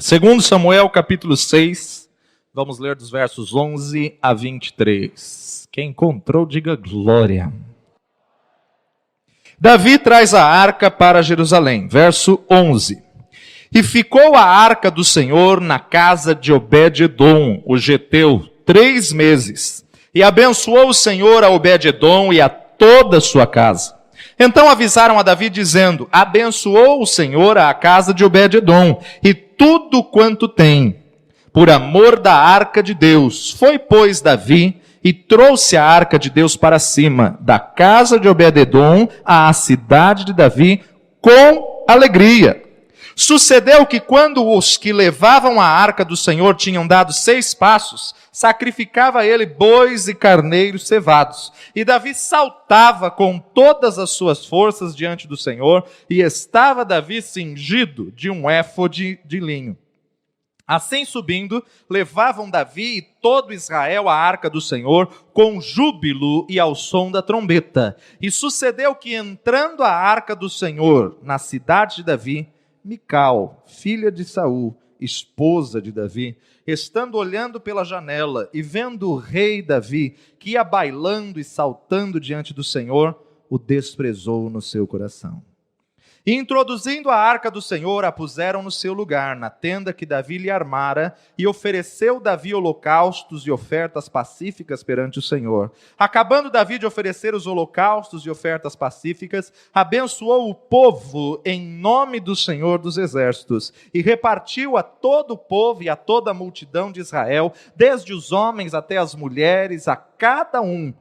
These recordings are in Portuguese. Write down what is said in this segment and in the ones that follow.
Segundo Samuel, capítulo 6, vamos ler dos versos 11 a 23. Quem encontrou, diga glória. Davi traz a arca para Jerusalém, verso 11. E ficou a arca do Senhor na casa de Obed-edom, o geteu, 3 meses. E abençoou o Senhor a Obed-edom e a toda a sua casa. Então avisaram a Davi, dizendo: abençoou o Senhor a casa de Obed-edom e tudo quanto tem, por amor da arca de Deus. Foi, pois, Davi e trouxe a arca de Deus para cima, da casa de Obed-edom à cidade de Davi, com alegria. Sucedeu que quando os que levavam a arca do Senhor tinham dado 6 passos, sacrificava ele bois e carneiros cevados. E Davi saltava com todas as suas forças diante do Senhor, e estava Davi cingido de um éfode de linho. Assim subindo, levavam Davi e todo Israel a arca do Senhor com júbilo e ao som da trombeta. E sucedeu que, entrando a arca do Senhor na cidade de Davi, Mical, filha de Saul, esposa de Davi, estando olhando pela janela e vendo o rei Davi, que ia bailando e saltando diante do Senhor, o desprezou no seu coração. E introduzindo a arca do Senhor, a puseram no seu lugar, na tenda que Davi lhe armara, e ofereceu Davi holocaustos e ofertas pacíficas perante o Senhor. Acabando Davi de oferecer os holocaustos e ofertas pacíficas, abençoou o povo em nome do Senhor dos Exércitos, e repartiu a todo o povo e a toda a multidão de Israel, desde os homens até as mulheres, a cada um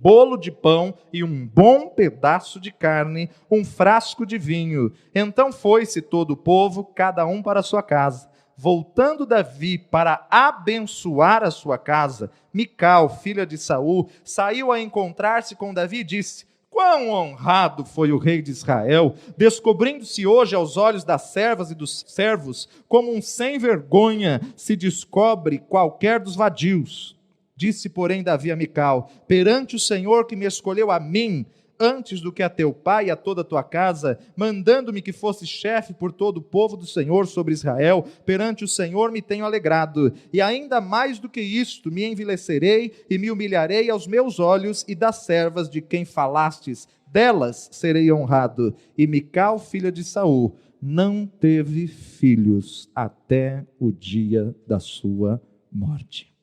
bolo de pão e um bom pedaço de carne, um frasco de vinho. Então foi-se todo o povo, cada um para a sua casa. Voltando Davi para abençoar a sua casa, Mical, filha de Saul, saiu a encontrar-se com Davi e disse: quão honrado foi o rei de Israel, descobrindo-se hoje aos olhos das servas e dos servos, como um sem vergonha se descobre qualquer dos vadios. Disse, porém, Davi a Mical: perante o Senhor que me escolheu a mim, antes do que a teu pai e a toda a tua casa, mandando-me que fosse chefe por todo o povo do Senhor sobre Israel, perante o Senhor me tenho alegrado, e ainda mais do que isto, me envilecerei e me humilharei aos meus olhos, e das servas de quem falastes, delas serei honrado. E Mical, filha de Saul, não teve filhos até o dia da sua morte.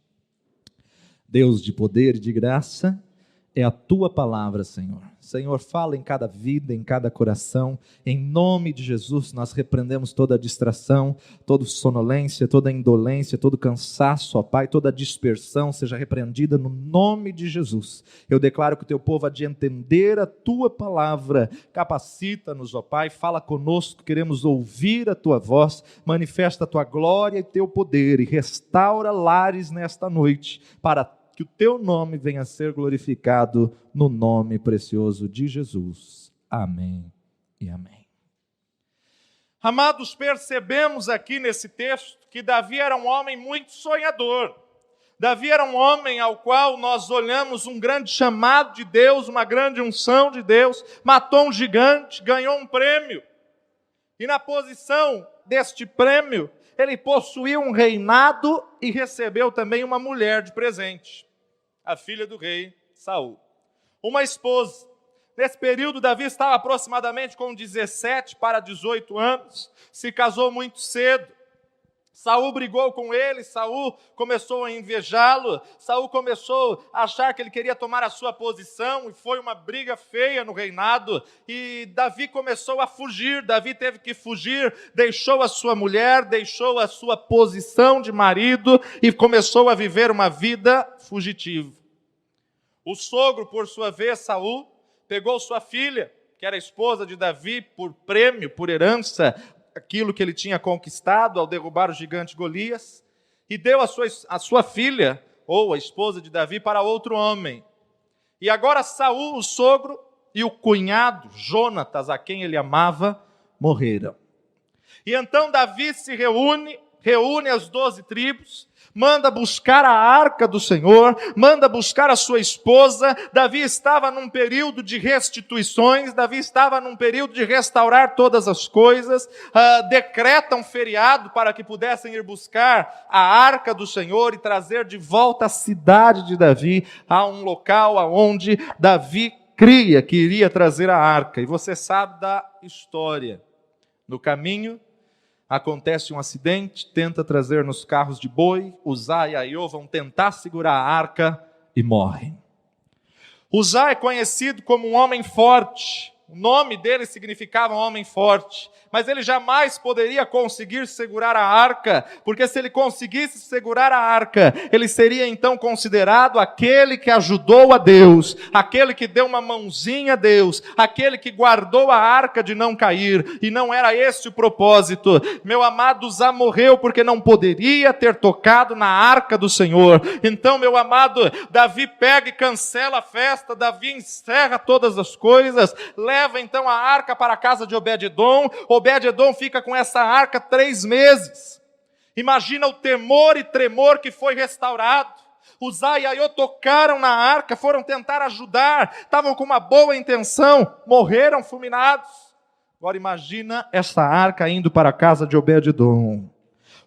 Deus de poder e de graça, é a tua palavra, Senhor. Senhor, fala em cada vida, em cada coração. Em nome de Jesus, nós repreendemos toda distração, toda sonolência, toda indolência, todo cansaço, ó Pai, toda dispersão seja repreendida no nome de Jesus. Eu declaro que o teu povo há de entender a tua palavra. Capacita-nos, ó Pai, fala conosco, queremos ouvir a tua voz, manifesta a tua glória e teu poder e restaura lares nesta noite, para que o teu nome venha a ser glorificado no nome precioso de Jesus. Amém e amém. Amados, percebemos aqui nesse texto que Davi era um homem muito sonhador. Davi era um homem ao qual nós olhamos um grande chamado de Deus, uma grande unção de Deus, matou um gigante, ganhou um prêmio. E na posição deste prêmio, ele possuía um reinado e recebeu também uma mulher de presente, a filha do rei Saul, uma esposa. Nesse período, Davi estava aproximadamente com 17 para 18 anos, se casou muito cedo. Saul brigou com ele, Saul começou a invejá-lo, Saul começou a achar que ele queria tomar a sua posição, e foi uma briga feia no reinado, e Davi começou a fugir. Davi teve que fugir, deixou a sua mulher, deixou a sua posição de marido, e começou a viver uma vida fugitiva. O sogro, por sua vez, Saul, pegou sua filha, que era esposa de Davi, por prêmio, por herança, aquilo que ele tinha conquistado ao derrubar o gigante Golias, e deu a sua filha, ou a esposa de Davi, para outro homem. E agora Saul, o sogro, e o cunhado, Jonatas, a quem ele amava, morreram. E então Davi se reúne, reúne as 12 tribos, manda buscar a arca do Senhor, manda buscar a sua esposa. Davi estava num período de restituições, Davi estava num período de restaurar todas as coisas, decreta um feriado para que pudessem ir buscar a arca do Senhor e trazer de volta a cidade de Davi, a um local aonde Davi cria que iria trazer a arca. E você sabe da história. No caminho, acontece um acidente, tenta trazer nos carros de boi, Uzá e Aiô vão tentar segurar a arca e morrem. Uzá é conhecido como um homem forte, o nome dele significava um homem forte, mas ele jamais poderia conseguir segurar a arca, porque se ele conseguisse segurar a arca, ele seria então considerado aquele que ajudou a Deus, aquele que deu uma mãozinha a Deus, aquele que guardou a arca de não cair, e não era esse o propósito. Meu amado, Uzá morreu porque não poderia ter tocado na arca do Senhor. Então, meu amado, Davi pega e cancela a festa, Davi encerra todas as coisas, leva então a arca para a casa de Obed-edom. Obed-edom fica com essa arca 3 meses. Imagina o temor e tremor que foi restaurado. Uzá e Aiô tocaram na arca, foram tentar ajudar, estavam com uma boa intenção, morreram fulminados. Agora imagina essa arca indo para a casa de Obed-edom.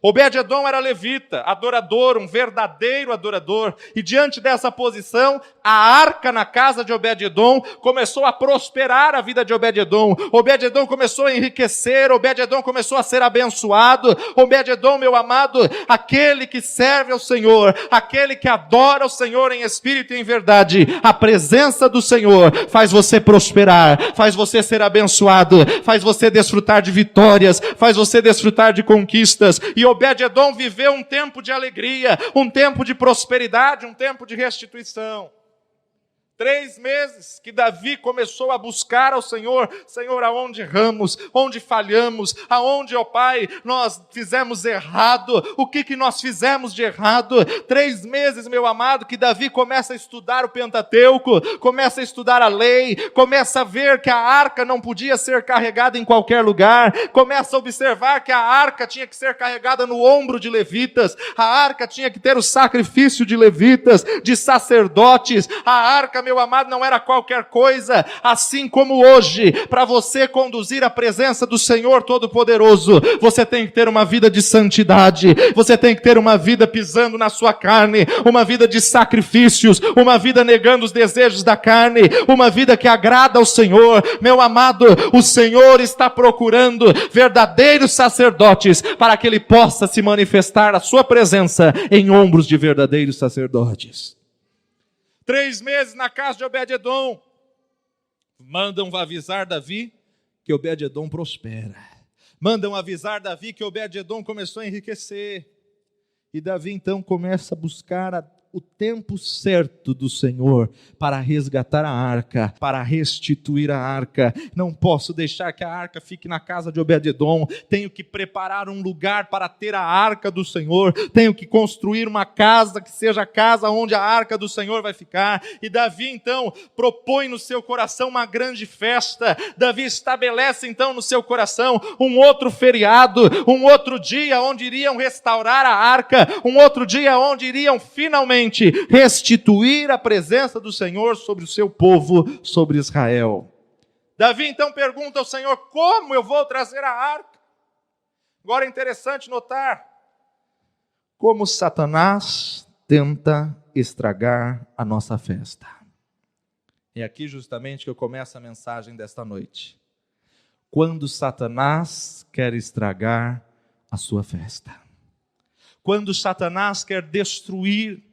Obed-edom era levita, adorador, um verdadeiro adorador, e diante dessa posição, a arca na casa de Obed-edom começou a prosperar a vida de Obed-edom. Obed-edom começou a enriquecer, Obed-edom começou a ser abençoado. Obed-edom, meu amado, aquele que serve ao Senhor, aquele que adora o Senhor em espírito e em verdade, a presença do Senhor faz você prosperar, faz você ser abençoado, faz você desfrutar de vitórias, faz você desfrutar de conquistas. E Obed-edom viveu um tempo de alegria, um tempo de prosperidade, um tempo de restituição. 3 meses que Davi começou a buscar ao Senhor. Senhor, aonde erramos, onde falhamos, aonde, ó Pai, nós fizemos errado, o que nós fizemos de errado. 3 meses, meu amado, que Davi começa a estudar o Pentateuco, começa a estudar a lei, começa a ver que a arca não podia ser carregada em qualquer lugar, começa a observar que a arca tinha que ser carregada no ombro de levitas, a arca tinha que ter o sacrifício de levitas, de sacerdotes, a arca, meu amado, não era qualquer coisa, assim como hoje, para você conduzir a presença do Senhor Todo-Poderoso, você tem que ter uma vida de santidade, você tem que ter uma vida pisando na sua carne, uma vida de sacrifícios, uma vida negando os desejos da carne, uma vida que agrada ao Senhor. Meu amado, o Senhor está procurando verdadeiros sacerdotes, para que Ele possa se manifestar a sua presença em ombros de verdadeiros sacerdotes. 3 meses na casa de Obed-edom, mandam avisar Davi que Obed-edom prospera. Mandam avisar Davi que Obed-edom começou a enriquecer. E Davi então começa a buscar o tempo certo do Senhor para resgatar a arca, para restituir a arca. Não posso deixar que a arca fique na casa de Obed-edom. Tenho que preparar um lugar para ter a arca do Senhor. Tenho que construir uma casa que seja a casa onde a arca do Senhor vai ficar. E Davi então propõe no seu coração uma grande festa. Davi estabelece então no seu coração um outro feriado, um outro dia onde iriam restaurar a arca, um outro dia onde iriam finalmente restituir a presença do Senhor sobre o seu povo, sobre Israel. Davi então pergunta ao Senhor: como eu vou trazer a arca? Agora é interessante notar como Satanás tenta estragar a nossa festa. É aqui justamente que eu começo a mensagem desta noite. Quando Satanás quer estragar a sua festa, quando Satanás quer destruir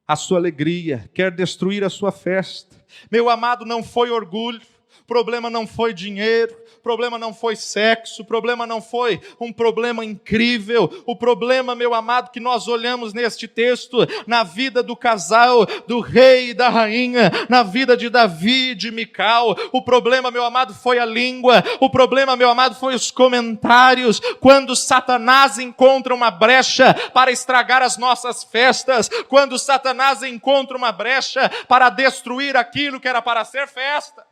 a sua alegria, quer destruir a sua festa. Meu amado, não foi orgulho, problema não foi dinheiro, problema não foi sexo, problema não foi um problema incrível. O problema, meu amado, que nós olhamos neste texto, na vida do casal, do rei e da rainha, na vida de Davi e de Mical, o problema, meu amado, foi a língua, o problema, meu amado, foi os comentários. Quando Satanás encontra uma brecha para estragar as nossas festas, quando Satanás encontra uma brecha para destruir aquilo que era para ser festa,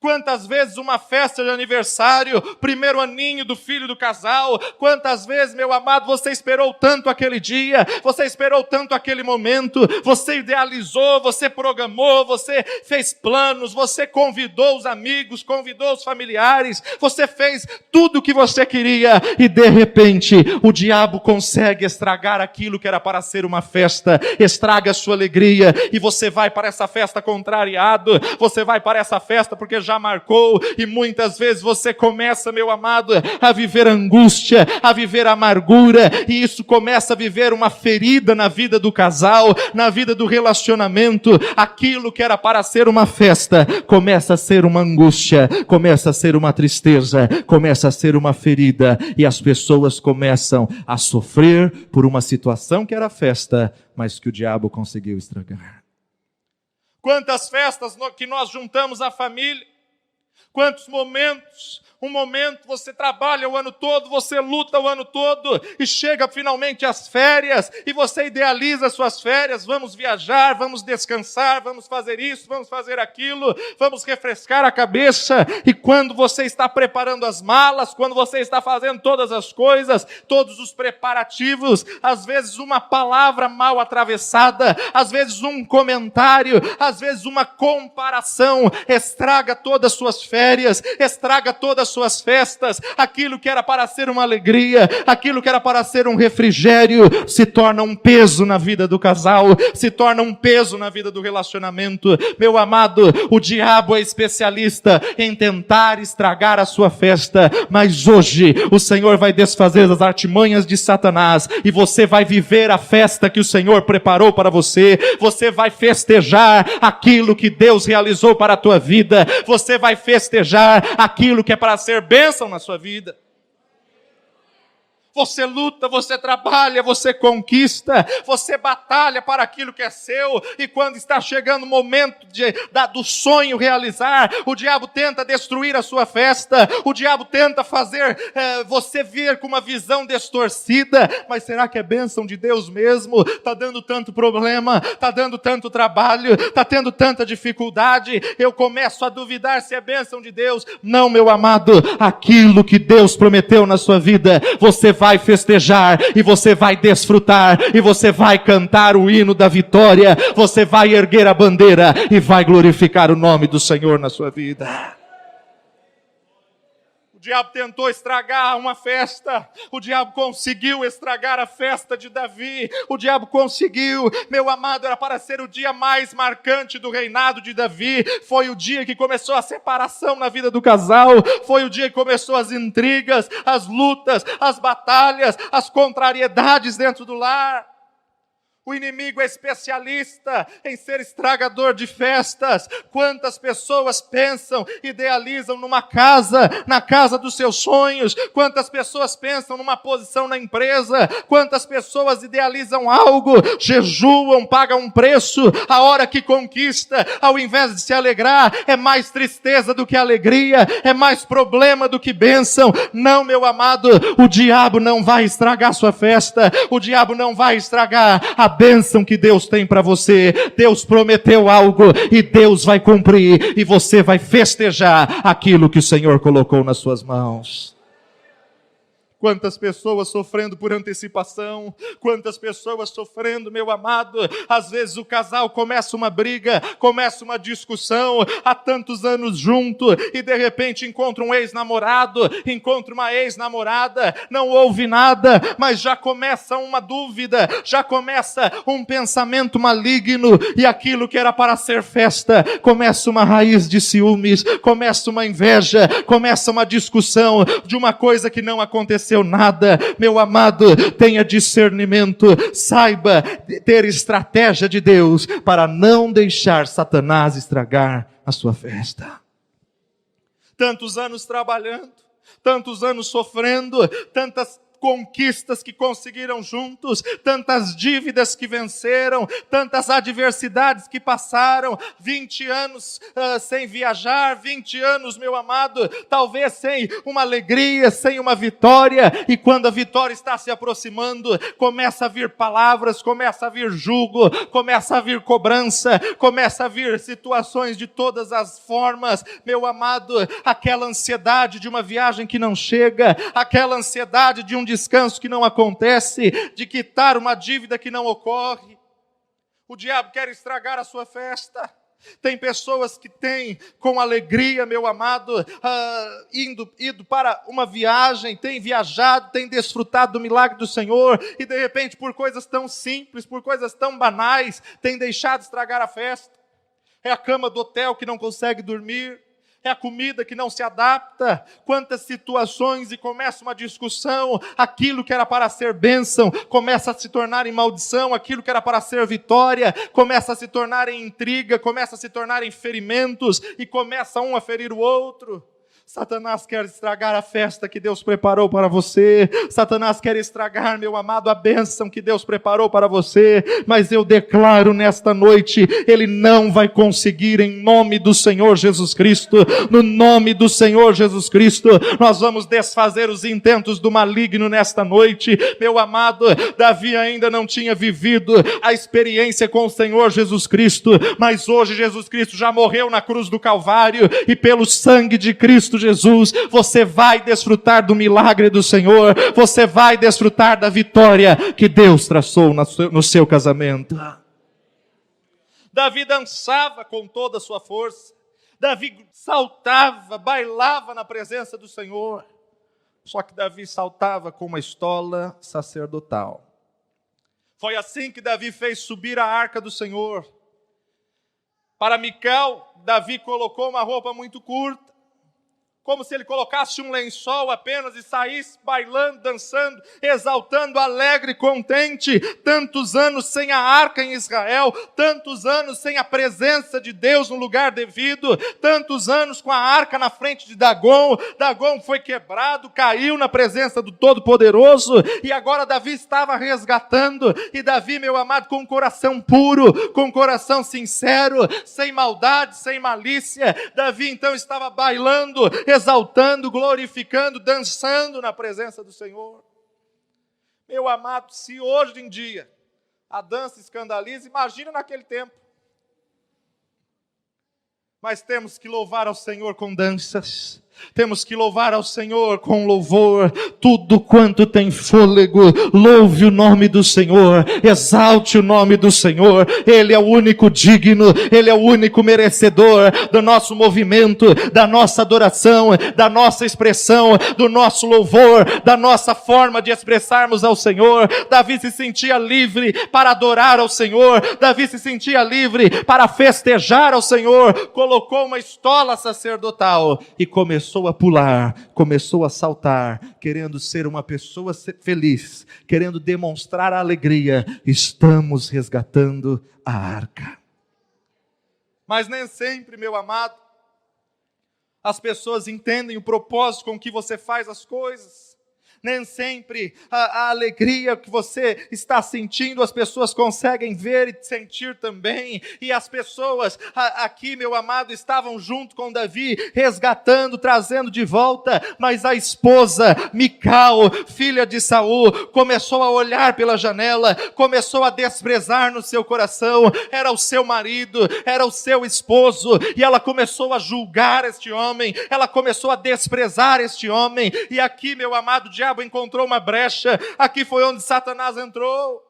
Quantas vezes uma festa de aniversário, primeiro aninho do filho do casal, quantas vezes, meu amado, você esperou tanto aquele dia, você esperou tanto aquele momento, você idealizou, você programou, você fez planos, você convidou os amigos, convidou os familiares, você fez tudo o que você queria e de repente o diabo consegue estragar aquilo que era para ser uma festa, estraga a sua alegria e você vai para essa festa contrariado, você vai para essa festa porque já marcou, e muitas vezes você começa, meu amado, a viver angústia, a viver amargura, e isso começa a viver uma ferida na vida do casal, na vida do relacionamento. Aquilo que era para ser uma festa, começa a ser uma angústia, começa a ser uma tristeza, começa a ser uma ferida, e as pessoas começam a sofrer por uma situação que era festa, mas que o diabo conseguiu estragar. Quantas festas que nós juntamos a família, quantos momentos, um momento você trabalha o ano todo, você luta o ano todo, e chega finalmente as férias, e você idealiza as suas férias, vamos viajar, vamos descansar, vamos fazer isso, vamos fazer aquilo, vamos refrescar a cabeça, e quando você está preparando as malas, quando você está fazendo todas as coisas, todos os preparativos, às vezes uma palavra mal atravessada, às vezes um comentário, às vezes uma comparação, estraga todas as suas férias, estraga todas as suas festas, aquilo que era para ser uma alegria, aquilo que era para ser um refrigério, se torna um peso na vida do casal, se torna um peso na vida do relacionamento. Meu amado, o diabo é especialista em tentar estragar a sua festa, mas hoje o Senhor vai desfazer as artimanhas de Satanás, e você vai viver a festa que o Senhor preparou para você, você vai festejar aquilo que Deus realizou para a tua vida, você vai festejar aquilo que é para ser bênção na sua vida. Você luta, você trabalha, você conquista, você batalha para aquilo que é seu, e quando está chegando o momento do sonho realizar, o diabo tenta destruir a sua festa, o diabo tenta fazer você vir com uma visão distorcida. Mas será que é bênção de Deus mesmo? Está dando tanto problema, está dando tanto trabalho, está tendo tanta dificuldade, eu começo a duvidar se é bênção de Deus. Não, meu amado, aquilo que Deus prometeu na sua vida, você vai festejar, e você vai desfrutar, e você vai cantar o hino da vitória, você vai erguer a bandeira, e vai glorificar o nome do Senhor na sua vida. O diabo tentou estragar uma festa, o diabo conseguiu estragar a festa de Davi, o diabo conseguiu, meu amado, era para ser o dia mais marcante do reinado de Davi, foi o dia que começou a separação na vida do casal, foi o dia que começou as intrigas, as lutas, as batalhas, as contrariedades dentro do lar. O inimigo é especialista em ser estragador de festas. Quantas pessoas pensam, idealizam numa casa, na casa dos seus sonhos. Quantas pessoas pensam numa posição na empresa. Quantas pessoas idealizam algo, jejuam, pagam um preço. A hora que conquista, ao invés de se alegrar, é mais tristeza do que alegria, é mais problema do que bênção. Não, meu amado, o diabo não vai estragar sua festa. O diabo não vai estragar a bênção que Deus tem para você. Deus prometeu algo e Deus vai cumprir, e você vai festejar aquilo que o Senhor colocou nas suas mãos. Quantas pessoas sofrendo por antecipação, quantas pessoas sofrendo, meu amado, às vezes o casal começa uma briga, começa uma discussão, há tantos anos junto, e de repente encontra um ex-namorado, encontra uma ex-namorada, não ouve nada, mas já começa uma dúvida, já começa um pensamento maligno, e aquilo que era para ser festa, começa uma raiz de ciúmes, começa uma inveja, começa uma discussão de uma coisa que não aconteceu nada. Meu amado, tenha discernimento, saiba ter estratégia de Deus para não deixar Satanás estragar a sua festa. Tantos anos trabalhando, tantos anos sofrendo, tantas conquistas que conseguiram juntos, tantas dívidas que venceram, tantas adversidades que passaram, 20 anos sem viajar, 20 anos, meu amado, talvez sem uma alegria, sem uma vitória, e quando a vitória está se aproximando, começa a vir palavras, começa a vir julgo, começa a vir cobrança, começa a vir situações de todas as formas, meu amado, aquela ansiedade de uma viagem que não chega, aquela ansiedade de um descanso que não acontece, de quitar uma dívida que não ocorre. O diabo quer estragar a sua festa. Tem pessoas que têm com alegria, meu amado, ido para uma viagem, têm viajado, têm desfrutado do milagre do Senhor, e de repente por coisas tão simples, por coisas tão banais, têm deixado estragar a festa. É a cama do hotel que não consegue dormir, é a comida que não se adapta, quantas situações, e começa uma discussão, aquilo que era para ser bênção, começa a se tornar em maldição, aquilo que era para ser vitória, começa a se tornar em intriga, começa a se tornar em ferimentos, e começa um a ferir o outro. Satanás quer estragar a festa que Deus preparou para você. Satanás quer estragar, meu amado, a bênção que Deus preparou para você. Mas eu declaro nesta noite, ele não vai conseguir, em nome do Senhor Jesus Cristo. No nome do Senhor Jesus Cristo, nós vamos desfazer os intentos do maligno nesta noite. Meu amado, Davi ainda não tinha vivido a experiência com o Senhor Jesus Cristo, mas hoje Jesus Cristo já morreu na cruz do Calvário, e pelo sangue de Cristo Jesus, você vai desfrutar do milagre do Senhor, você vai desfrutar da vitória que Deus traçou no seu casamento. Davi dançava com toda a sua força, Davi saltava, bailava na presença do Senhor, só que Davi saltava com uma estola sacerdotal. Foi assim que Davi fez subir a arca do Senhor. Para Mical, Davi colocou uma roupa muito curta, como se ele colocasse um lençol apenas e saísse bailando, dançando, exaltando, alegre, contente. Tantos anos sem a arca em Israel, tantos anos sem a presença de Deus no lugar devido, tantos anos com a arca na frente de Dagom. Dagom foi quebrado, caiu na presença do Todo-Poderoso, e agora Davi estava resgatando. E Davi, meu amado, com um coração puro, com um coração sincero, sem maldade, sem malícia, Davi então estava bailando, exaltando, glorificando, dançando na presença do Senhor. Meu amado, se hoje em dia a dança escandaliza, imagina naquele tempo. Mas temos que louvar ao Senhor com danças, temos que louvar ao Senhor com louvor. Tudo quanto tem fôlego, louve o nome do Senhor, exalte o nome do Senhor. Ele é o único digno, Ele é o único merecedor do nosso movimento, da nossa adoração, da nossa expressão, do nosso louvor, da nossa forma de expressarmos ao Senhor. Davi se sentia livre para adorar ao Senhor, Davi se sentia livre para festejar ao Senhor. Colocou uma estola sacerdotal e começou a pular, começou a saltar, querendo ser uma pessoa feliz, querendo demonstrar a alegria. Estamos resgatando a arca. Mas nem sempre, meu amado, as pessoas entendem o propósito com que você faz as coisas. Nem sempre a alegria que você está sentindo, as pessoas conseguem ver e sentir também. E as pessoas aqui, meu amado, estavam junto com Davi, resgatando, trazendo de volta. Mas a esposa, Mical, filha de Saul, começou a olhar pela janela, começou a desprezar no seu coração. Era o seu marido, era o seu esposo, e ela começou a julgar este homem, ela começou a desprezar este homem. E aqui, meu amado, o diabo encontrou uma brecha. Aqui foi onde Satanás entrou.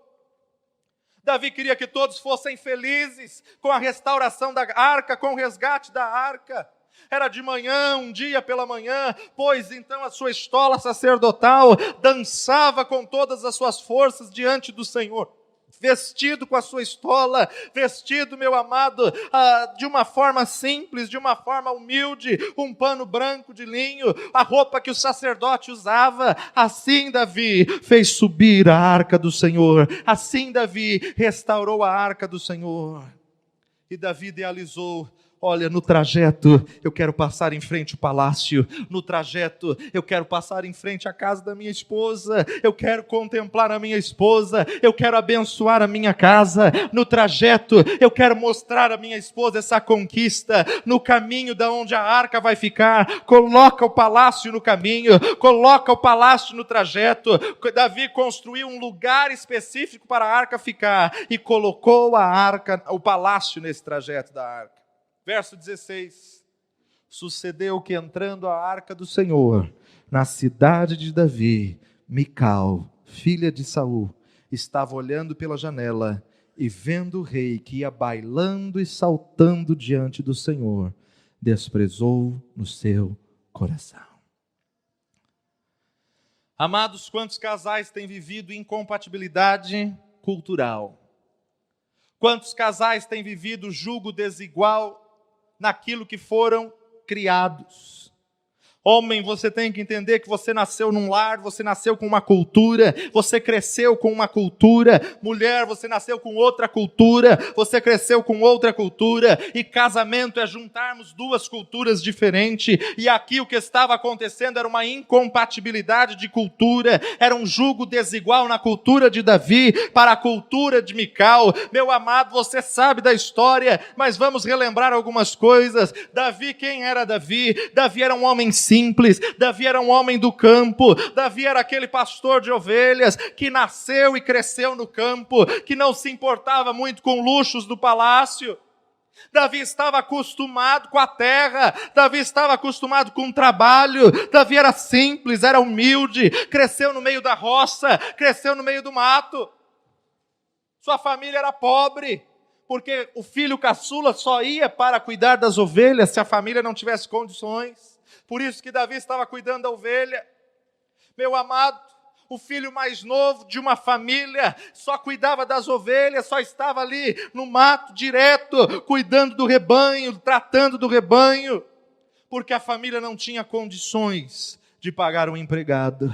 Davi queria que todos fossem felizes com a restauração da arca, com o resgate da arca. Era de manhã, um dia pela manhã, pois então a sua estola sacerdotal dançava com todas as suas forças diante do Senhor. Vestido com a sua estola, vestido, meu amado, de uma forma simples, de uma forma humilde, um pano branco de linho, a roupa que o sacerdote usava. Assim Davi fez subir a arca do Senhor, assim Davi restaurou a arca do Senhor. E Davi idealizou Olha, no trajeto eu quero passar em frente ao palácio, no trajeto eu quero passar em frente à casa da minha esposa, eu quero contemplar a minha esposa, eu quero abençoar a minha casa, no trajeto eu quero mostrar à minha esposa essa conquista, no caminho da onde a arca vai ficar, coloca o palácio no caminho, coloca o palácio no trajeto. Davi construiu um lugar específico para a arca ficar e colocou a arca, o palácio nesse trajeto da arca. Verso 16, sucedeu que entrando a arca do Senhor, na cidade de Davi, Mical, filha de Saul, estava olhando pela janela e vendo o rei que ia bailando e saltando diante do Senhor, desprezou no seu coração. Amados, quantos casais têm vivido incompatibilidade cultural? Quantos casais têm vivido julgo desigual naquilo que foram criados? Homem, você tem que entender que você nasceu num lar, você nasceu com uma cultura, você cresceu com uma cultura. Mulher, você nasceu com outra cultura, você cresceu com outra cultura. E casamento é juntarmos duas culturas diferentes. E aqui o que estava acontecendo era uma incompatibilidade de cultura, era um jugo desigual na cultura de Davi para a cultura de Mical. Meu amado, você sabe da história, mas vamos relembrar algumas coisas. Davi, quem era Davi? Davi era um homem simples, Davi era um homem do campo, Davi era aquele pastor de ovelhas que nasceu e cresceu no campo, que não se importava muito com luxos do palácio. Davi estava acostumado com a terra, Davi estava acostumado com o trabalho, Davi era simples, era humilde, cresceu no meio da roça, cresceu no meio do mato. Sua família era pobre, porque o filho caçula só ia para cuidar das ovelhas se a família não tivesse condições. Por isso que Davi estava cuidando da ovelha. Meu amado, o filho mais novo de uma família só cuidava das ovelhas, só estava ali no mato direto, cuidando do rebanho, tratando do rebanho, porque a família não tinha condições de pagar um empregado.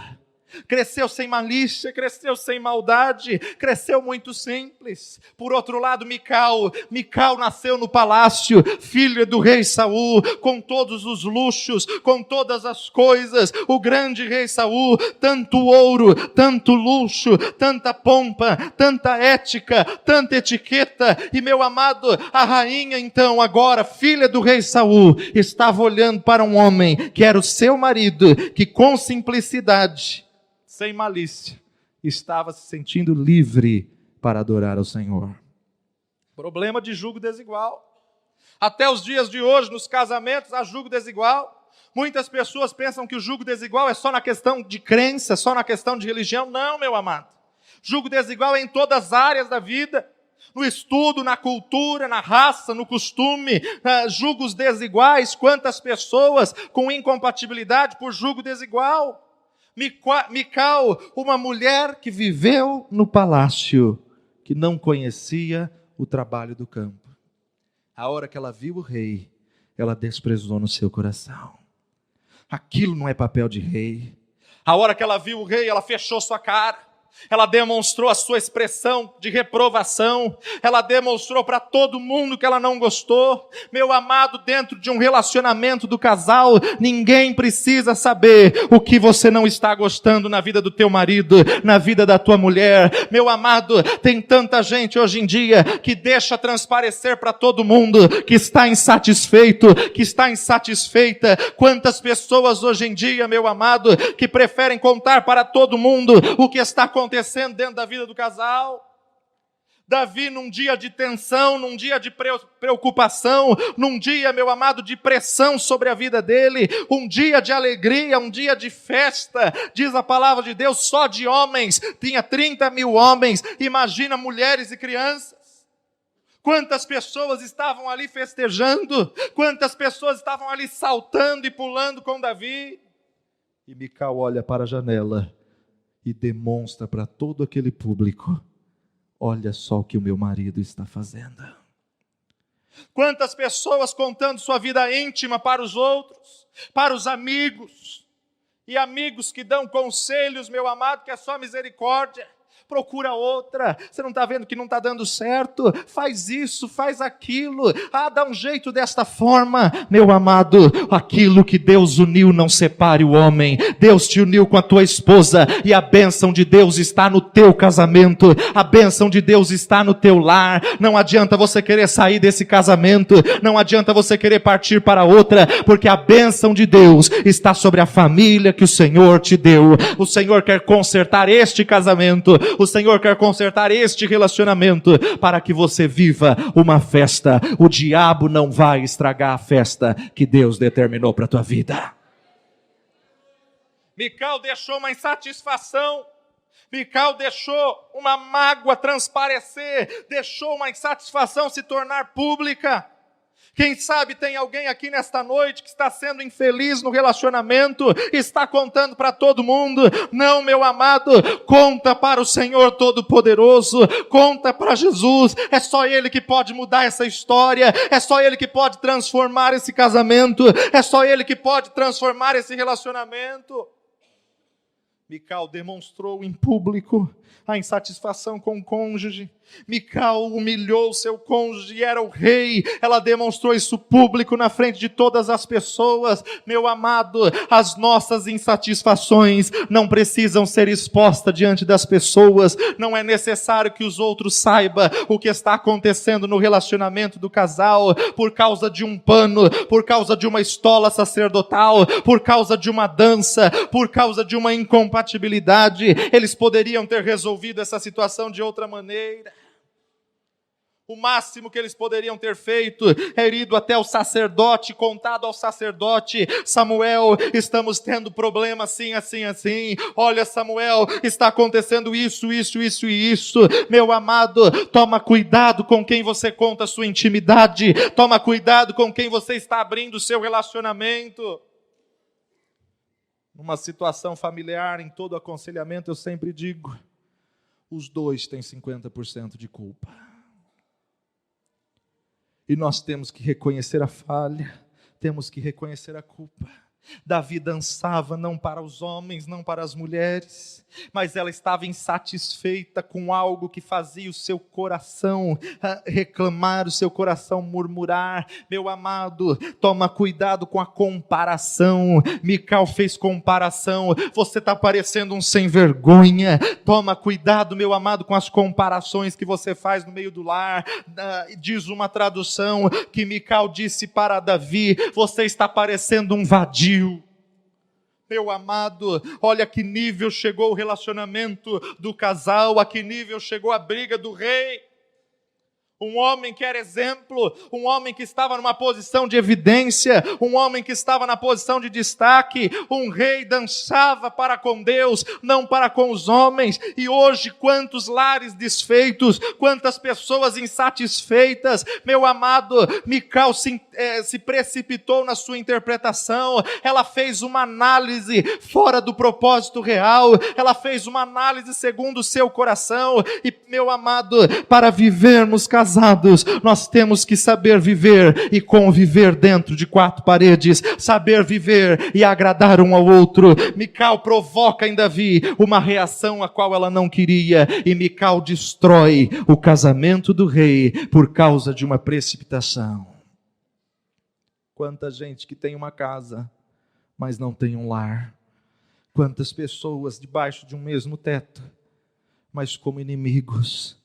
Cresceu sem malícia, cresceu sem maldade, cresceu muito simples. Por outro lado, Mical nasceu no palácio, filha do rei Saul, com todos os luxos, com todas as coisas. O grande rei Saul, tanto ouro, tanto luxo, tanta pompa, tanta ética, tanta etiqueta. E meu amado, a rainha então, agora filha do rei Saul, estava olhando para um homem que era o seu marido, que com simplicidade, sem malícia, estava se sentindo livre para adorar ao Senhor. Problema de julgo desigual. Até os dias de hoje, nos casamentos, há julgo desigual. Muitas pessoas pensam que o julgo desigual é só na questão de crença, só na questão de religião. Não, meu amado. Julgo desigual é em todas as áreas da vida. No estudo, na cultura, na raça, no costume, julgos desiguais. Quantas pessoas com incompatibilidade por julgo desigual. Mical, uma mulher que viveu no palácio, que não conhecia o trabalho do campo. A hora que ela viu o rei, ela desprezou no seu coração. Aquilo não é papel de rei. A hora que ela viu o rei, ela fechou sua cara. Ela demonstrou a sua expressão de reprovação. Ela demonstrou para todo mundo que ela não gostou. Meu amado, dentro de um relacionamento do casal, ninguém precisa saber o que você não está gostando na vida do teu marido, na vida da tua mulher. Meu amado, tem tanta gente hoje em dia que deixa transparecer para todo mundo que está insatisfeito, que está insatisfeita. Quantas pessoas hoje em dia, meu amado, que preferem contar para todo mundo o que está acontecendo dentro da vida do casal. Davi, num dia de tensão, num dia de preocupação, num dia, meu amado, de pressão sobre a vida dele, um dia de alegria, um dia de festa, diz a palavra de Deus, só de homens, tinha 30 mil homens, imagina mulheres e crianças. Quantas pessoas estavam ali festejando, quantas pessoas estavam ali saltando e pulando com Davi. E Mical olha para a janela e demonstra para todo aquele público: olha só o que o meu marido está fazendo. Quantas pessoas contando sua vida íntima para os outros, para os amigos, e amigos que dão conselhos, meu amado, que é só misericórdia. procura outra. Você não está vendo que não está dando certo? Faz isso, faz aquilo. Dá um jeito desta forma. Meu amado, aquilo que Deus uniu não separe o homem. Deus te uniu com a tua esposa e a bênção de Deus está no teu casamento. A bênção de Deus está no teu lar. Não adianta você querer sair desse casamento. Não adianta você querer partir para outra, porque a bênção de Deus está sobre a família que o Senhor te deu. O Senhor quer consertar este casamento. O Senhor quer consertar este relacionamento para que você viva uma festa. O diabo não vai estragar a festa que Deus determinou para a tua vida. Mical deixou uma insatisfação. Mical deixou uma mágoa transparecer. Deixou uma insatisfação se tornar pública. Quem sabe tem alguém aqui nesta noite que está sendo infeliz no relacionamento, está contando para todo mundo. Não, meu amado, conta para o Senhor Todo-Poderoso, conta para Jesus. É só Ele que pode mudar essa história, é só Ele que pode transformar esse casamento, é só Ele que pode transformar esse relacionamento. Mical demonstrou em público a insatisfação com o cônjuge. Mical humilhou seu cônjuge, era o rei. Ela demonstrou isso público na frente de todas as pessoas. Meu amado, as nossas insatisfações não precisam ser expostas diante das pessoas. Não é necessário que os outros saibam o que está acontecendo no relacionamento do casal, por causa de um pano, por causa de uma estola sacerdotal, por causa de uma dança, por causa de uma incompatibilidade. Eles poderiam ter resolvido essa situação de outra maneira. O máximo que eles poderiam ter feito é ido até o sacerdote, contado ao sacerdote: Samuel, estamos tendo problema assim. Olha, Samuel, está acontecendo isso e isso. Meu amado, toma cuidado com quem você conta a sua intimidade. Toma cuidado com quem você está abrindo o seu relacionamento. Numa situação familiar, em todo aconselhamento, eu sempre digo: os dois têm 50% de culpa. E nós temos que reconhecer a falha, temos que reconhecer a culpa. Davi dançava não para os homens, não para as mulheres, mas ela estava insatisfeita com algo que fazia o seu coração reclamar, o seu coração murmurar. Meu amado, toma cuidado com a comparação. Mical fez comparação. Você está parecendo um sem vergonha. Toma cuidado, meu amado, com as comparações que você faz no meio do lar. Diz uma tradução que Mical disse para Davi: você está parecendo um vadio. Meu amado, olha a que nível chegou o relacionamento do casal, a que nível chegou a briga do rei. Um homem que era exemplo, um homem que estava numa posição de evidência, um homem que estava na posição de destaque. Um rei dançava para com Deus, não para com os homens. E hoje quantos lares desfeitos, quantas pessoas insatisfeitas. Meu amado, Mical se precipitou na sua interpretação. Ela fez uma análise fora do propósito real, ela fez uma análise segundo o seu coração. E, meu amado, para vivermos casados, nós temos que saber viver e conviver dentro de quatro paredes, saber viver e agradar um ao outro. Mical provoca em Davi uma reação a qual ela não queria, e Mical destrói o casamento do rei por causa de uma precipitação. Quanta gente que tem uma casa, mas não tem um lar. Quantas pessoas debaixo de um mesmo teto, mas como inimigos.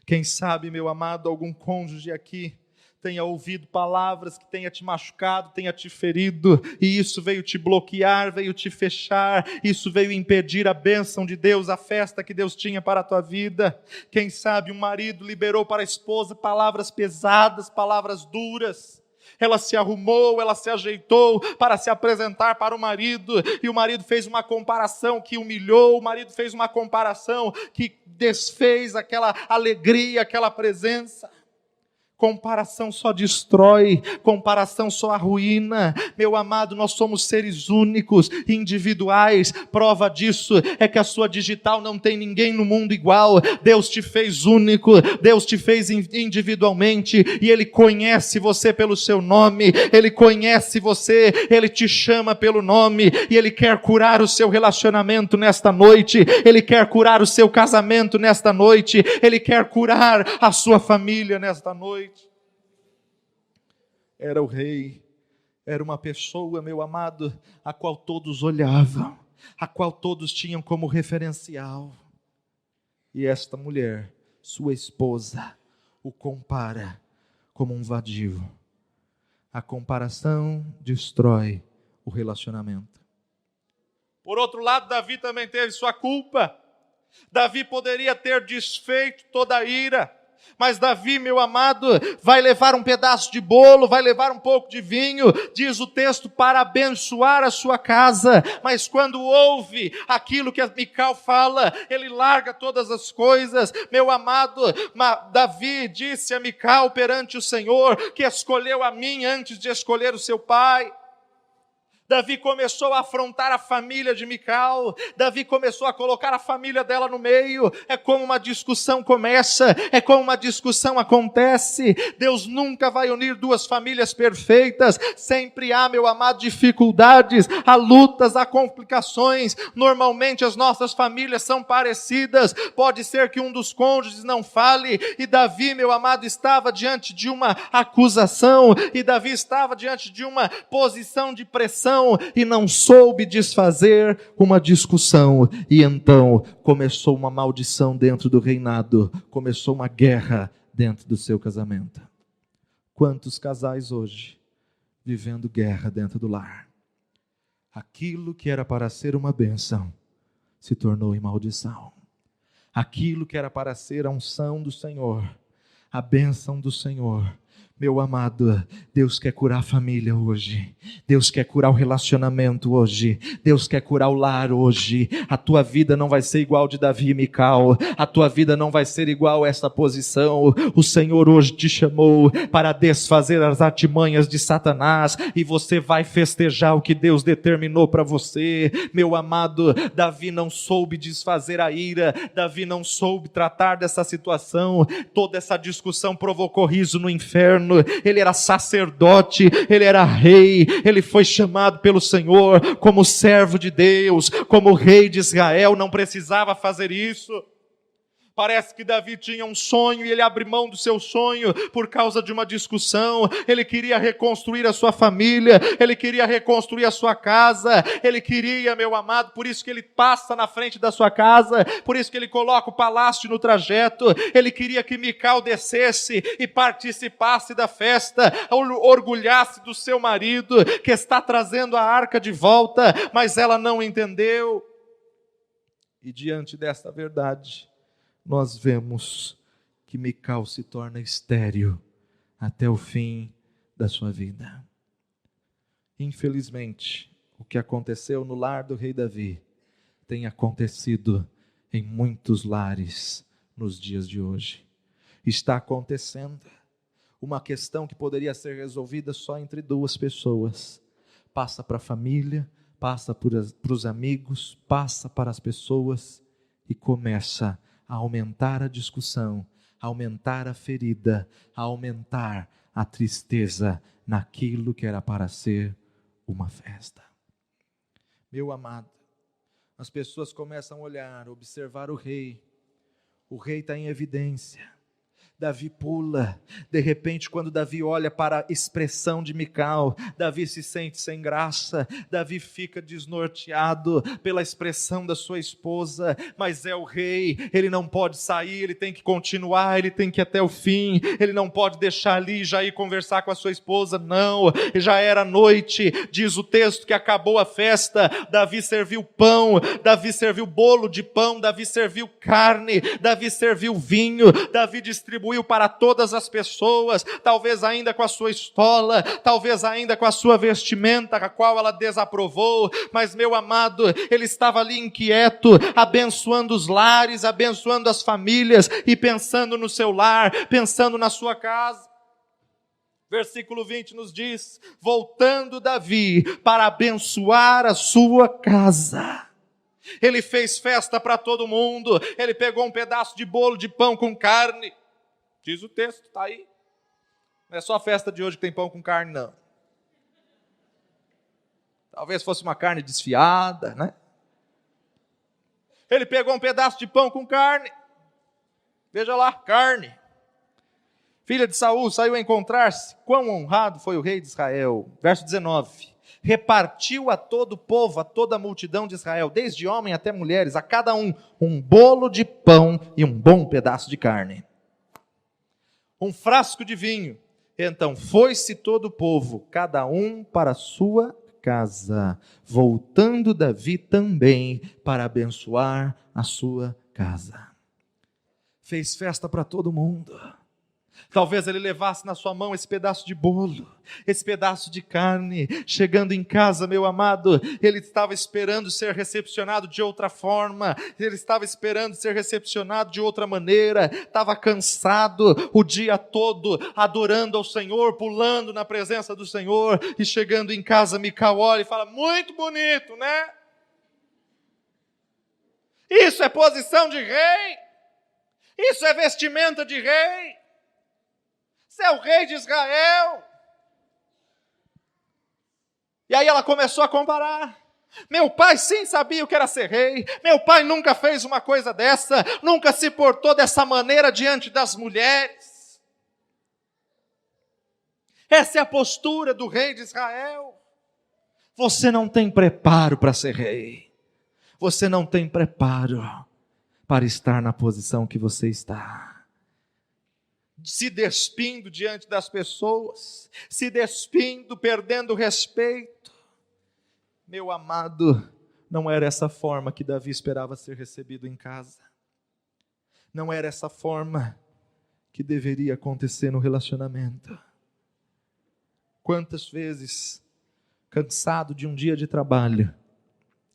Quem sabe, meu amado, algum cônjuge aqui tenha ouvido palavras que tenha te machucado, tenha te ferido, e isso veio te bloquear, veio te fechar, isso veio impedir a bênção de Deus, a festa que Deus tinha para a tua vida. Quem sabe um marido liberou para a esposa palavras pesadas, palavras duras. Ela se arrumou, ela se ajeitou para se apresentar para o marido, e o marido fez uma comparação que humilhou, o marido fez uma comparação que desfez aquela alegria, aquela presença. Comparação só destrói, comparação só arruína. Meu amado, nós somos seres únicos, individuais. Prova disso é que a sua digital não tem ninguém no mundo igual. Deus te fez único, Deus te fez individualmente, e Ele conhece você pelo seu nome, Ele conhece você, Ele te chama pelo nome, e Ele quer curar o seu relacionamento nesta noite, Ele quer curar o seu casamento nesta noite, Ele quer curar a sua família nesta noite. Era o rei, era uma pessoa, meu amado, a qual todos olhavam, a qual todos tinham como referencial. E esta mulher, sua esposa, o compara como um vadio. A comparação destrói o relacionamento. Por outro lado, Davi também teve sua culpa. Davi poderia ter desfeito toda a ira, mas Davi, meu amado, vai levar um pedaço de bolo, vai levar um pouco de vinho, diz o texto, para abençoar a sua casa. Mas quando ouve aquilo que a Mical fala, ele larga todas as coisas. Meu amado, Davi disse a Mical perante o Senhor, que escolheu a mim antes de escolher o seu pai. Davi começou a afrontar a família de Mical, Davi começou a colocar a família dela no meio. É como uma discussão começa, é como uma discussão acontece. Deus nunca vai unir duas famílias perfeitas, sempre há, meu amado, dificuldades, há lutas, há complicações. Normalmente as nossas famílias são parecidas, pode ser que um dos cônjuges não fale, e Davi, meu amado, estava diante de uma acusação, e Davi estava diante de uma posição de pressão, e não soube desfazer uma discussão, e então começou uma maldição dentro do reinado, começou uma guerra dentro do seu casamento. Quantos casais hoje vivendo guerra dentro do lar? Aquilo que era para ser uma bênção se tornou em maldição. Aquilo que era para ser a unção do Senhor, a bênção do Senhor. Meu amado, Deus quer curar a família hoje, Deus quer curar o relacionamento hoje, Deus quer curar o lar hoje. A tua vida não vai ser igual de Davi e Mical, a tua vida não vai ser igual a essa posição. O Senhor hoje te chamou para desfazer as artimanhas de Satanás, e você vai festejar o que Deus determinou para você. Meu amado, Davi não soube desfazer a ira, Davi não soube tratar dessa situação. Toda essa discussão provocou riso no inferno. Ele era sacerdote, ele era rei, ele foi chamado pelo Senhor como servo de Deus, como rei de Israel, não precisava fazer isso. Parece que Davi tinha um sonho e ele abre mão do seu sonho por causa de uma discussão. Ele queria reconstruir a sua família, ele queria reconstruir a sua casa, ele queria, meu amado, por isso que ele passa na frente da sua casa, por isso que ele coloca o palácio no trajeto. Ele queria que Mical descesse e participasse da festa, orgulhasse do seu marido que está trazendo a arca de volta, mas ela não entendeu. E diante desta verdade, nós vemos que Mical se torna estéril até o fim da sua vida. Infelizmente, o que aconteceu no lar do rei Davi tem acontecido em muitos lares nos dias de hoje. Está acontecendo uma questão que poderia ser resolvida só entre duas pessoas. Passa para a família, passa para os amigos, passa para as pessoas e começa a aumentar a discussão, a aumentar a ferida, a aumentar a tristeza naquilo que era para ser uma festa. Meu amado, as pessoas começam a olhar, observar o rei está em evidência. Davi pula, de repente quando Davi olha para a expressão de Mical, Davi se sente sem graça, Davi fica desnorteado pela expressão da sua esposa, mas é o rei, ele não pode sair, ele tem que continuar, ele tem que ir até o fim, ele não pode deixar ali e já ir conversar com a sua esposa, não, já era noite, diz o texto que acabou a festa, Davi serviu pão, Davi serviu bolo de pão, Davi serviu carne, Davi serviu vinho, Davi distribuiu para todas as pessoas, talvez ainda com a sua estola, talvez ainda com a sua vestimenta, a qual ela desaprovou, mas meu amado, ele estava ali inquieto, abençoando os lares, abençoando as famílias, e pensando no seu lar, pensando na sua casa. Versículo 20 nos diz: voltando Davi para abençoar a sua casa, ele fez festa para todo mundo, ele pegou um pedaço de bolo de pão com carne, diz o texto, está aí. Não é só a festa de hoje que tem pão com carne, não. Talvez fosse uma carne desfiada, né? Ele pegou um pedaço de pão com carne, veja lá, carne. Filha de Saul saiu a encontrar-se, quão honrado foi o rei de Israel. Verso 19, repartiu a todo o povo, a toda a multidão de Israel, desde homem até mulheres, a cada um bolo de pão e um bom pedaço de carne, um frasco de vinho. Então foi-se todo o povo, cada um para a sua casa, voltando Davi também para abençoar a sua casa. Fez festa para todo mundo. Talvez ele levasse na sua mão esse pedaço de bolo, esse pedaço de carne. Chegando em casa, meu amado, ele estava esperando ser recepcionado de outra forma, ele estava esperando ser recepcionado de outra maneira, estava cansado o dia todo, adorando ao Senhor, pulando na presença do Senhor, e chegando em casa, Mical olha e fala: muito bonito, né? Isso é posição de rei, isso é vestimenta de rei. Você é o rei de Israel. E aí ela começou a comparar. Meu pai sim sabia o que era ser rei. Meu pai nunca fez uma coisa dessa. Nunca se portou dessa maneira diante das mulheres. Essa é a postura do rei de Israel. Você não tem preparo para ser rei. Você não tem preparo para estar na posição que você está. Se despindo diante das pessoas, se despindo, perdendo respeito. Meu amado, não era essa forma que Davi esperava ser recebido em casa. Não era essa forma que deveria acontecer no relacionamento. Quantas vezes, cansado de um dia de trabalho,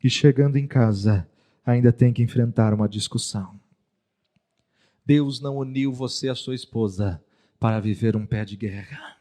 e chegando em casa, ainda tem que enfrentar uma discussão. Deus não uniu você à sua esposa para viver um pé de guerra.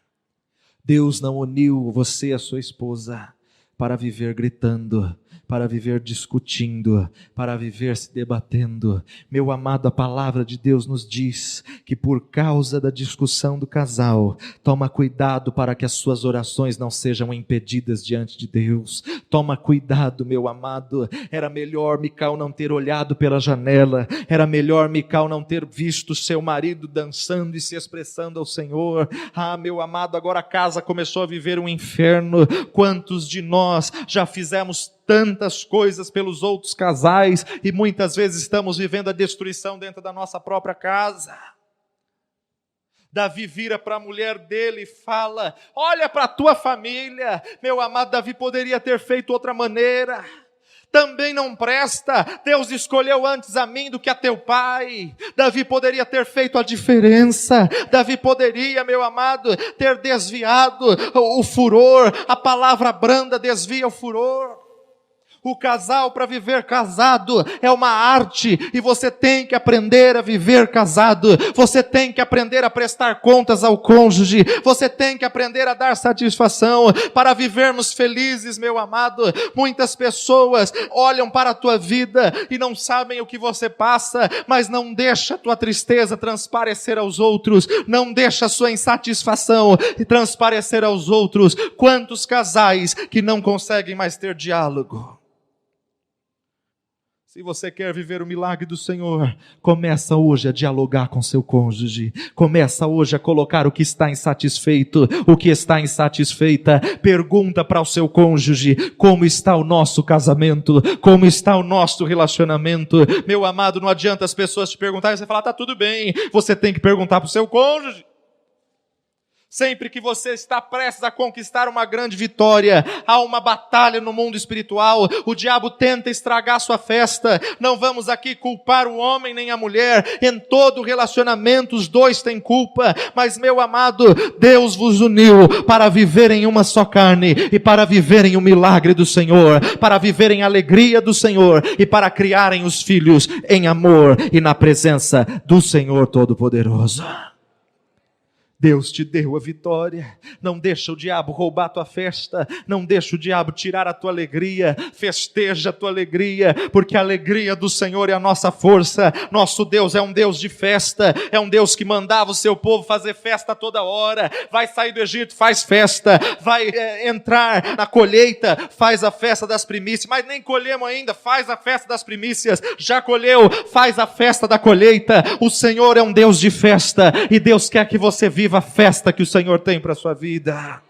Deus não uniu você à sua esposa para viver gritando, para viver discutindo, para viver se debatendo. Meu amado, a palavra de Deus nos diz que por causa da discussão do casal, toma cuidado para que as suas orações não sejam impedidas diante de Deus. Toma cuidado, meu amado. Era melhor Mical não ter olhado pela janela, era melhor Mical não ter visto seu marido dançando e se expressando ao Senhor. Ah, meu amado, agora a casa começou a viver um inferno. Quantos de nós já fizemos tantas coisas pelos outros casais e muitas vezes estamos vivendo a destruição dentro da nossa própria casa. Davi vira para a mulher dele e fala: olha para a tua família. Meu amado, Davi poderia ter feito outra maneira. Também não presta, Deus escolheu antes a mim do que a teu pai. Davi poderia ter feito a diferença. Davi poderia, meu amado, ter desviado o furor. A palavra branda desvia o furor. O casal, para viver casado, é uma arte, e você tem que aprender a viver casado. Você tem que aprender a prestar contas ao cônjuge. Você tem que aprender a dar satisfação para vivermos felizes, meu amado. Muitas pessoas olham para a tua vida e não sabem o que você passa, mas não deixa a tua tristeza transparecer aos outros, não deixa a sua insatisfação transparecer aos outros. Quantos casais que não conseguem mais ter diálogo? Se você quer viver o milagre do Senhor, começa hoje a dialogar com seu cônjuge. Começa hoje a colocar o que está insatisfeito, o que está insatisfeita. Pergunta para o seu cônjuge: como está o nosso casamento? Como está o nosso relacionamento? Meu amado, não adianta as pessoas te perguntarem e você falar: está tudo bem. Você tem que perguntar para o seu cônjuge. Sempre que você está prestes a conquistar uma grande vitória, há uma batalha no mundo espiritual, o diabo tenta estragar sua festa. Não vamos aqui culpar o homem nem a mulher, em todo relacionamento os dois têm culpa, mas meu amado, Deus vos uniu para viver em uma só carne, e para viverem o milagre do Senhor, para viverem a alegria do Senhor, e para criarem os filhos em amor e na presença do Senhor Todo-Poderoso. Deus te deu a vitória. Não deixa o diabo roubar a tua festa. Não deixa o diabo tirar a tua alegria. Festeja a tua alegria, porque a alegria do Senhor é a nossa força. Nosso Deus é um Deus de festa. É um Deus que mandava o seu povo fazer festa toda hora. Vai sair do Egito, faz festa. Vai entrar na colheita, faz a festa das primícias. Mas nem colhemos ainda, faz a festa das primícias. Já colheu, faz a festa da colheita. O Senhor é um Deus de festa, e Deus quer que você viva a festa que o Senhor tem para a sua vida.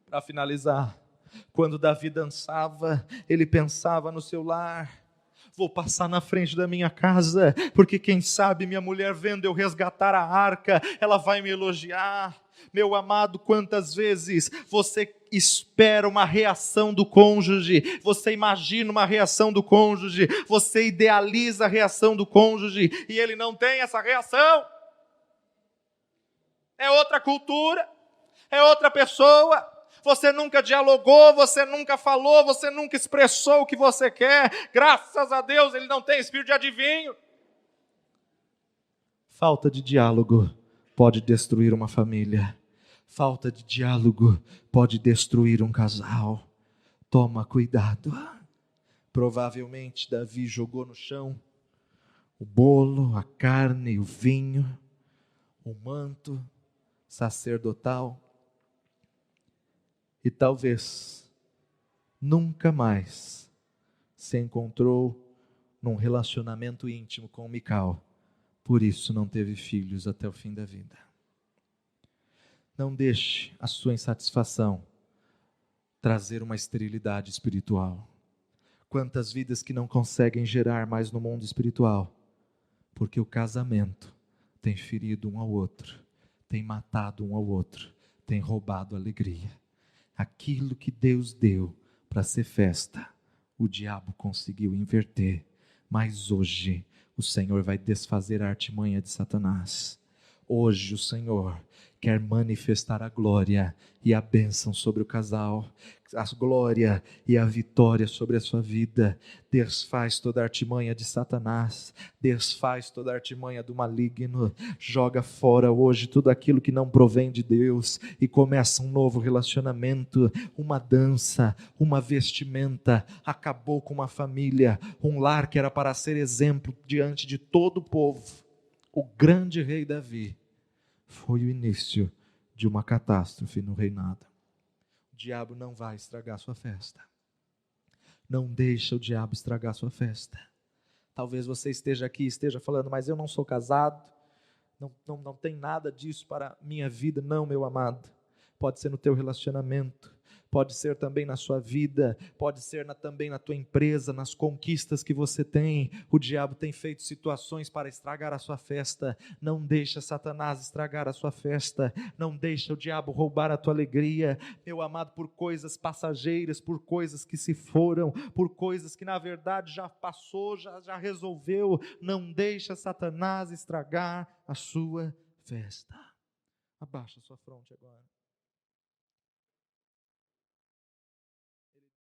Para finalizar, quando Davi dançava, ele pensava no seu lar: vou passar na frente da minha casa, porque quem sabe minha mulher vendo eu resgatar a arca, ela vai me elogiar. Meu amado, quantas vezes você espera uma reação do cônjuge, você imagina uma reação do cônjuge, você idealiza a reação do cônjuge, e ele não tem essa reação. É outra cultura, é outra pessoa. Você nunca dialogou, você nunca falou, você nunca expressou o que você quer. Graças a Deus, ele não tem espírito de adivinho. Falta de diálogo pode destruir uma família. Falta de diálogo pode destruir um casal. Toma cuidado. Provavelmente Davi jogou no chão o bolo, a carne, o vinho, o manto sacerdotal, e talvez nunca mais se encontrou num relacionamento íntimo com Mical, por isso não teve filhos até o fim da vida. Não deixe a sua insatisfação trazer uma esterilidade espiritual. Quantas vidas que não conseguem gerar mais no mundo espiritual, porque o casamento tem ferido um ao outro, tem matado um ao outro, tem roubado a alegria. Aquilo que Deus deu para ser festa, o diabo conseguiu inverter. Mas hoje o Senhor vai desfazer a artimanha de Satanás. Hoje o Senhor quer manifestar a glória e a bênção sobre o casal, a glória e a vitória sobre a sua vida. Desfaz toda a artimanha de Satanás, desfaz toda a artimanha do maligno, joga fora hoje tudo aquilo que não provém de Deus e começa um novo relacionamento, uma dança, uma vestimenta. Acabou com uma família, um lar que era para ser exemplo diante de todo o povo. O grande rei Davi foi o início de uma catástrofe no reinado. O diabo não vai estragar sua festa. Não deixa o diabo estragar sua festa. Talvez você esteja aqui e esteja falando: mas eu não sou casado, não tem nada disso para minha vida. Não, meu amado. Pode ser no teu relacionamento, pode ser também na sua vida, pode ser também na tua empresa, nas conquistas que você tem. O diabo tem feito situações para estragar a sua festa. Não deixa Satanás estragar a sua festa, não deixa o diabo roubar a tua alegria, meu amado, por coisas passageiras, por coisas que se foram, por coisas que na verdade já passou, já resolveu. Não deixa Satanás estragar a sua festa. Abaixa a sua fronte agora.